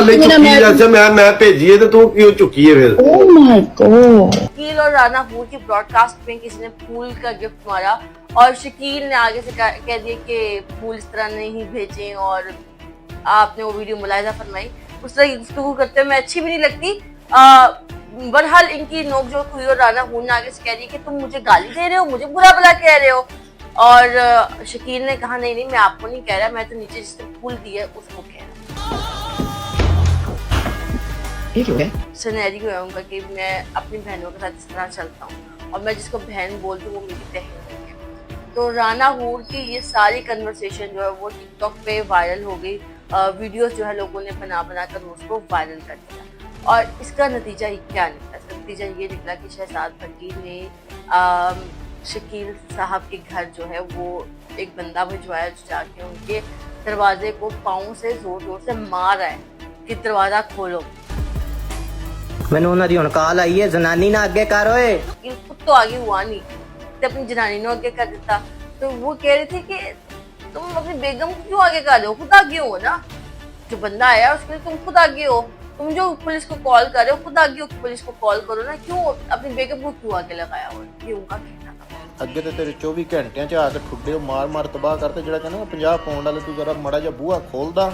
हाले चुकी जैसे मैं भेजी है तो तू क्यों चुकी है फिर? Oh my God. शकील और राना हूर की ब्रॉडकास्ट में किसी ने फूल का गिफ्ट मारा और शकील ने आगे से कह दिया कि फूल इस तरह नहीं भेजे और आपने वो वीडियो मुलाहिजा फरमाई। उस तरह की गुफ्तगू करते हुए मैं अच्छी भी नहीं लगती। बहरहाल इनकी नोकझोंक हुई और राना हूर ने आगे से कह दी कि तुम मुझे गाली दे रहे हो, मुझे बुरा भला कह रहे हो। और शकील ने कहा नहीं मैं आपको नहीं कह रहा, मैं तो नीचे जिसने फूल दिया है उसको कह रहा हूँ। सिनेरियो है उनका कि मैं अपनी बहनों के साथ इस तरह चलता हूँ और मैं जिसको बहन बोलती हूँ वो मेरी बहन नहीं है। तो राना हूर की ये सारी कन्वर्सेशन जो है वो टिकटॉक पे वायरल हो गई। वीडियोस जो है लोगों ने बना कर उसको वायरल कर दिया और इसका नतीजा क्या निकला? इसका नतीजा ये निकला कि शहजाद भट्टी ने शकील साहब के घर जो है वो एक बंदा भिजवाया जो जाके उनके दरवाजे को पाँव से जोर जोर से मार रहा है कि दरवाजा खोलो। मैंने उन्होंने दी कॉल आई है जनानी ना आगे कर ओए। खुद तो आगे हुआ नहीं तो अपनी जनानी ने आगे कर देता। तो वो कह रहे थे कि तुम अपनी बेगम को क्यों आगे कर रहे हो, खुद आगे हो ना। जो बंदा आया उसके लिए तुम खुद आगे हो, तुम जो पुलिस को कॉल कर रहे हो खुद आगे हो, पुलिस को कॉल करो ना, क्यों अपनी बेगम को क्यों आगे लगाया हो? ये उनका कहना था। ਅੱਗੇ ਤੇ ਤੇਰੇ 24 ਘੰਟਿਆਂ ਚ ਆ ਕੇ ਠੁੱਡੇ ਮਾਰ ਤਬਾਹ करते ਜਿਹੜਾ ਕਹਿੰਦਾ 50 ਪਾਉਂਡ ਵਾਲੇ ਤੂੰ जरा मड़ा जा बूहा खोलदा।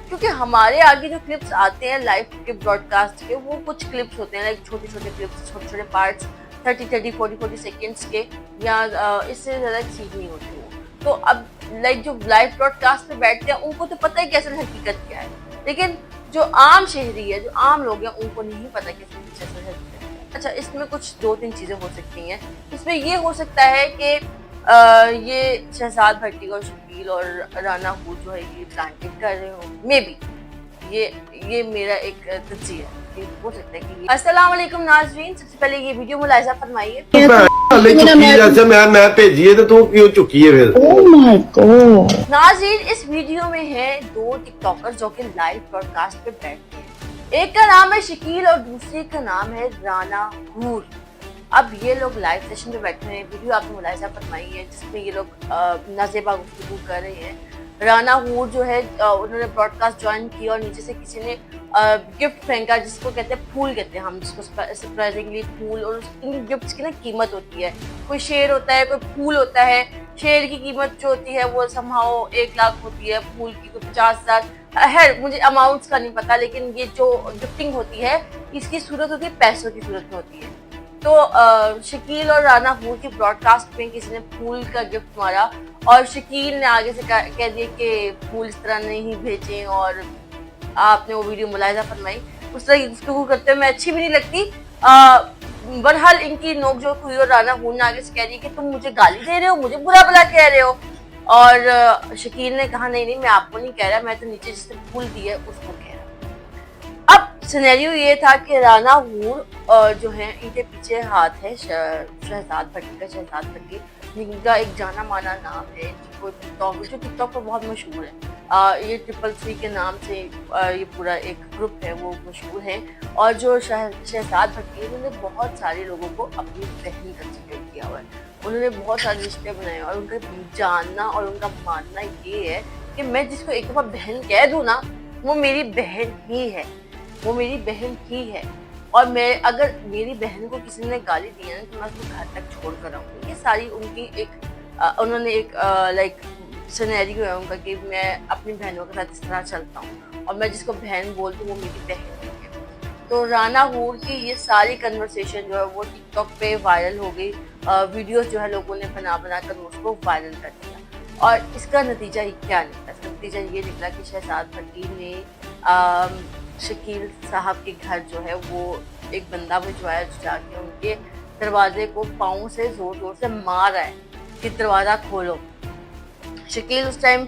क्योंकि हमारे आगे जो क्लिप्स आते हैं लाइव के ब्रॉडकास्ट के वो कुछ क्लिप्स होते हैं लाइक छोटे छोटे क्लिप्स, छोटे छोटे पार्ट्स 30 40 सेकेंड्स के या इससे ज्यादा चीज नहीं होती वो। तो अब लाइक जो लाइव ब्रॉडकास्ट पे बैठते हैं उनको तो पता है कि असल हकीकत क्या है, लेकिन जो आम शहरी है, जो आम लोग हैं, उनको नहीं पता कि असल हकीकत। अच्छा, इसमें कुछ 2-3 चीजें हो सकती हैं। इसमें ये हो सकता है कि ये शहजाद भट्टी और शकील और राना हूर जो है ये प्लांटिंग कर रहे हो, मे बी ये मेरा एक तज्जिया है कि हो सकता है कि अस्सलाम वालेकुम नाज़रीन, सबसे पहले ये वीडियो मुलाहिजा फरमाइए। हाले चुकी जैसे मैं भेजी है तो तू क्यों चुकी है फिर? Oh my God. नाज़रीन, इस वीडियो में है 2 टिकटॉकर जो कि लाइव ब्रॉडकास्ट पे बैठते हैं। एक का नाम है शकील और दूसरे का नाम है राना हूर। अब ये लोग लाइव सेशन पे बैठे हैं, वीडियो आपने मुलाहिजा फरमाई है जिसमें ये लोग नाज़ेबा गुफ्तगू कर रहे हैं। राना हूर जो है उन्होंने ब्रॉडकास्ट ज्वाइन किया और नीचे से किसी ने गिफ्ट फेंका जिसको कहते हैं फूल, कहते हैं हम जिसको सरप्राइजिंगली फूल। और इन गिफ्ट्स की ना कीमत होती है, कोई शेर होता है, कोई फूल होता है। शेर की कीमत जो होती है वो समहाउ 1 लाख होती है, फूल की कोई 50,000 है, मुझे अमाउंट्स का नहीं पता, लेकिन ये जो गिफ्टिंग होती है इसकी सूरत होती है पैसों की सूरत में होती है। तो शकील और राना हूर की ब्रॉडकास्ट में किसी ने फूल का गिफ्ट मारा और शकील ने आगे से कह दिया कि फूल इस तरह नहीं भेजे और आपने वो वीडियो मुलाहिजा फरमाई। उस तरह की गुफ्तगू करते हुए मैं अच्छी भी नहीं लगती। बहरहाल इनकी नोकझोंक हुई और राना हूर ने आगे से कह दी कि तुम मुझे गाली दे रहे हो, मुझे बुरा भला कह रहे हो। और शकील ने कहा नहीं मैं आपको नहीं कह रहा, मैं तो नीचे जिसने फूल दिया है उसको कह रहा हूँ। अब सिनेरियो ये था कि राना हूर जो है इनके पीछे हाथ है शहजाद भट्टी का। शहजाद भट्टी जिनका एक जाना माना नाम है, जो टिकटॉक पर बहुत मशहूर है। ये 333 के नाम से ये पूरा एक ग्रुप है, वो मशहूर है। और जो शहजाद भट्टी है उन्होंने बहुत सारे लोगों को अपनी बहन कंसिडर किया हुआ है, उन्होंने बहुत सारे रिश्ते बनाए और उनका जानना और उनका मानना ये है कि मैं जिसको एक दफ़ा बहन कह दूँ ना वो मेरी बहन ही है, वो मेरी बहन ही है। और मैं अगर मेरी बहन को किसी ने गाली दी है तो मैं उसको घर तक छोड़ कर आऊँगी। ये सारी उनकी एक उन्होंने एक लाइक सिनेरियो है उनका कि मैं अपनी बहनों के साथ इस तरह चलता हूँ और मैं जिसको बहन बोलती हूँ वो मेरी बहन नहीं है। तो राना हूर की ये सारी कन्वर्सेशन जो है वो टिकटॉक पे वायरल हो गई। वीडियोस जो है लोगों ने बना कर उसको वायरल कर दिया और इसका नतीजा क्या निकला? इसका नतीजा ये निकला कि शहजाद भट्टी ने शकील साहब के घर जो है वो एक बंदा भिजवाया जो जाके उनके दरवाजे को पाँव से जोर जोर से मार रहा है कि दरवाज़ा खोलो। शकील उस टाइम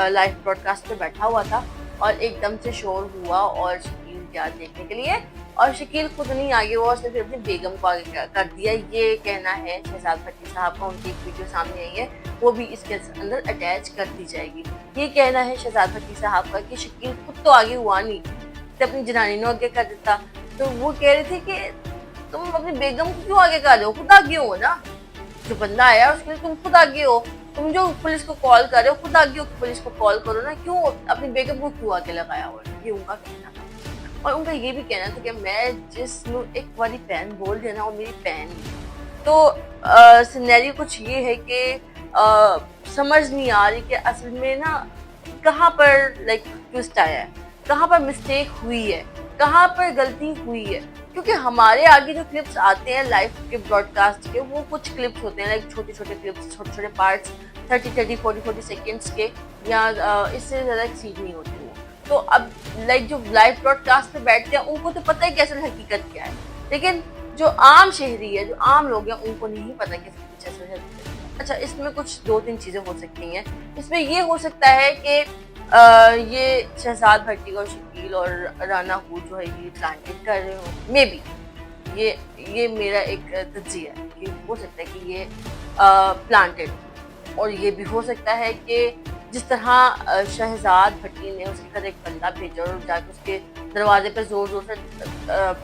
लाइव ब्रॉडकास्ट पे बैठा हुआ था और एकदम से शोर हुआ और शकील गया देखने के लिए और शकील खुद नहीं आगे हुआ, उसने फिर अपनी बेगम को आगे कर दिया। ये कहना है शहजाद भट्टी साहब का, उनकी एक वीडियो सामने आई है, वो भी इसके अंदर अटैच कर दी जाएगी। ये कहना है शहजाद भट्टी साहब का कि शकील खुद तो आगे हुआ नहीं तो अपनी जनानी ने आगे कर देता। तो वो कह रहे थे कि तुम अपनी बेगम को क्यों आगे कर रहे हो, खुद आगे हो ना। जो बंदा आया उसके लिए तुम खुद आगे हो, तुम जो पुलिस को कॉल कर रहे हो खुद आगे हो, पुलिस को कॉल करो ना, क्यों अपनी बेगम को क्यों आगे लगाया हुआ है? ये उनका कहना था। और उनका ये भी कहना था कि मैं जिसनु एक वाली पैन बोल देना वो मेरी पैन नहीं। तो सिनेरियो कुछ ये है कि समझ नहीं आ रही कि असल में ना कहाँ पर लाइक ट्विस्ट आया है, कहाँ पर मिस्टेक हुई है, कहाँ पर गलती हुई है। क्योंकि हमारे आगे जो क्लिप्स आते हैं लाइव के ब्रॉडकास्ट के, वो कुछ क्लिप्स होते हैं लाइक छोटे छोटे क्लिप्स, छोटे छोटे पार्ट्स 30-40 सेकेंड्स के, या इससे ज़्यादा एक्सीड नहीं होती वो। तो अब लाइक जो लाइव ब्रॉडकास्ट पे बैठते हैं उनको तो पता है कि असल हकीकत क्या है, लेकिन जो आम शहरी है, जो आम लोग हैं, उनको नहीं पता कि कुछ असल हकीकत है। अच्छा, इसमें कुछ 2-3 चीज़ें हो सकती हैं। इसमें ये हो सकता है कि ये शहजाद भट्टी और शकील और राना हूर जो है ये प्लांटेड कर रहे हो, मे बी ये मेरा एक तज्जिया है कि हो सकता है कि ये प्लांटेड। और ये भी हो सकता है कि जिस तरह शहजाद भट्टी ने उसके घर एक बंदा भेजा और जाके उसके दरवाजे पर जोर जोर से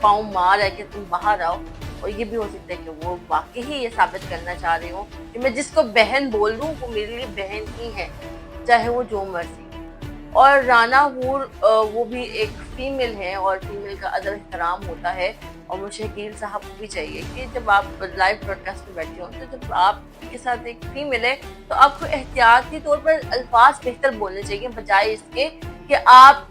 पाँव मार है कि तुम बाहर आओ, और ये भी हो सकता है कि वो वाकई ही ये साबित करना चाह रहे हो कि मैं जिसको बहन बोल रहा हूँ वो मेरे लिए बहन ही है, चाहे वो जो मर्जी। और राना हूर वो भी एक फीमेल है और फीमेल का अदब एहतराम होता है, और मुझे शकील साहब को भी चाहिए कि जब आप लाइव ब्रॉडकास्ट में बैठे हो तो जब आपके साथ एक फीमेल है तो आपको एहतियाती तौर पर अल्फाज बेहतर बोलने चाहिए बजाय इसके कि आप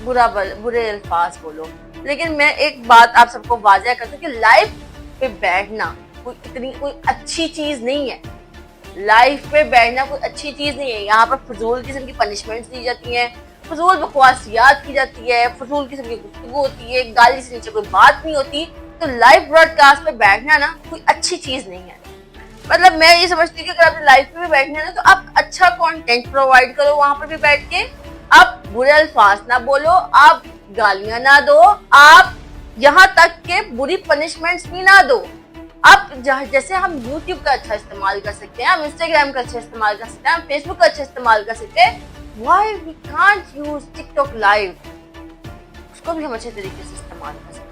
बुरे अल्फाज बोलो। लेकिन मैं एक बात आप सबको वाज़ह करती हूँ कि लाइव पे बैठना कोई अच्छी चीज़ नहीं है। लाइफ पे बैठना कोई अच्छी चीज नहीं है। यहाँ पर फजूल किस्म की पनिशमेंट्स दी जाती हैं, फजूल बकवासियात की जाती है, फजूल किस्म की गुफ्तगू होती है, गाली से नीचे कोई बात नहीं होती। तो लाइव ब्रॉडकास्ट पे बैठना ना कोई अच्छी चीज नहीं है। मतलब मैं ये समझती हूँ कि अगर आपने लाइव पे भी बैठना है ना तो आप अच्छा कंटेंट प्रोवाइड करो वहां पर भी बैठ के। आप बुरे अल्फाज ना बोलो, आप गालियां ना दो, आप यहाँ तक के बुरी पनिशमेंट्स भी ना दो। आप जैसे हम YouTube का अच्छा इस्तेमाल कर सकते हैं, हम Instagram का अच्छा इस्तेमाल कर सकते हैं, हम Facebook का अच्छा इस्तेमाल कर सकते हैं, why we can't use TikTok live? उसको भी हम अच्छे तरीके से इस्तेमाल कर सकते हैं।